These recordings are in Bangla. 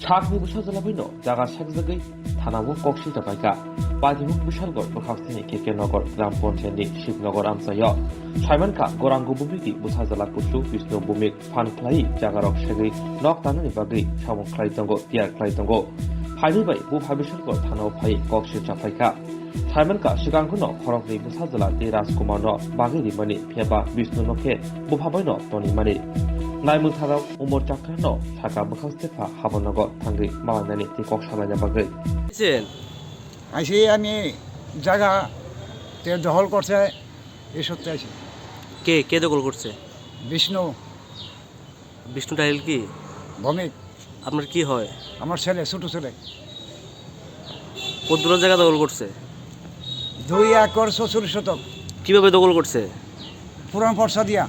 Shakni Bushazalabino, Daga Shakzagay, Tanamu Kokshi Tabaika, Badimuk Bushalgor, Bukhaksini, Kikenogor, Gram Ponchendi, Shipnogor Amsayo, Shaimanka, Gorango Bumiki, Bushazala Kushu, Vishnu Bumik, Fan Klai, Jagarok Shagay, Noktana Bagri, Shamon Klaitongo, Tiar Klaitongo, Hanibai, Bubhabishalgor, Tano Pai, Kokshi Chapaika, Shaimanka, Shiganguno, Korokni Bushazala, Deras Kumano, Bagri Mani, Piaba, Vishnu Noke, Bubhabino, Tony Mani. Naimutharao umur chakrano Shaka Bukhastepa Habonago Tangri Malanani Tikok Shalanya Bagri. আইসি আমি জায়গা তে দখল করছে এই সত্যি আইসি। কে কে দখল করছে? বিষ্ণু বিষ্ণু টাইল কি ভৌমিক, আপনার কি হয়? আমার ছেলে, ছোট ছেলে। কত দূর জায়গা দখল করছে? 2 একর 44 শতক। কিভাবে দখল করছে? পুরান পর্সা দিয়া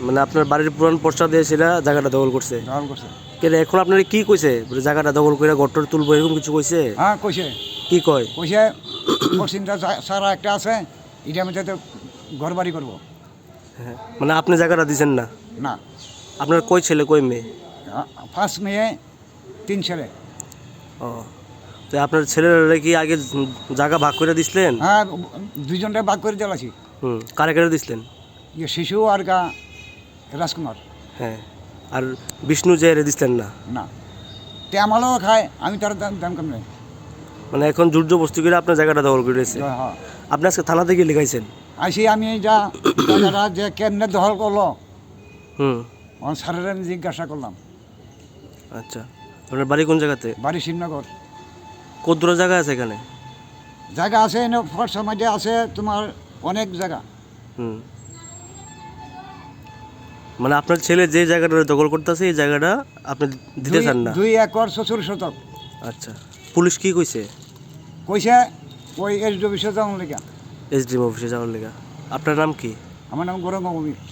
মানে আপনার বাড়ির পুরান পর্চা দিয়েছিল জায়গাটা দখল করছে। দখল করছে। কেন এখন আপনার কি কইছে? জায়গাটা দখল করে গট্টর তুলবো এরকম কিছু কইছে? হ্যাঁ কইছে। কি কয়? কইছে পশ্চিমটা সারা একটা আছে, এটা মধ্যে তো ঘর বাড়ি করবো। হ্যাঁ, মানে আপনি জায়গাটা দিছেন না? না। আপনার কই ছেলে কই মেয়ে? 5 মেয়ে 3 ছেলে। ও, তো আপনার ছেলেরা কি আগে জায়গা ভাগ করে দিছিলেন? হ্যাঁ, দুইজনটা ভাগ করে দিলাছি। কারে কারে দিছিলেন? শিশু আর রাজকুমার। হ্যাঁ, আর বিষ্ণু যে এরে দিছিলেন না? না, তে আমারও খায়, আমি তার দাম কম নেই। মানে এখন জোরজবস্তি করে আপনার জায়গাটা দখল করে দিয়েছে। হ্যাঁ, আপনি আজকে থানাতে গিয়ে লিখাইছেন? আইসি আমি যা জায়গাটা যে কেমনে দখল করলো স্যারের আমি জিজ্ঞাসা করলাম। আচ্ছা, আপনার বাড়ি কোন জায়গাতে? বাড়ি শিবনগর। কত দূর জায়গা আছে এখানে? জায়গা আছে ফর্সা মাঝে আছে তোমার অনেক জায়গা। মানে আপনার ছেলে যে জায়গাটা দখল করতেছে এই জায়গাটা আপনি দিতে চান না? 2 একর 44 শতক। আচ্ছা, পুলিশ কি কইছে? কইছে ওই এসডি অফিসে যাওয়ার লেগা। এসডিএম অফিসে যাওয়ার লেগা। আপনার নাম কি? আমার নাম গৌরঙ্গ ভৌমিক।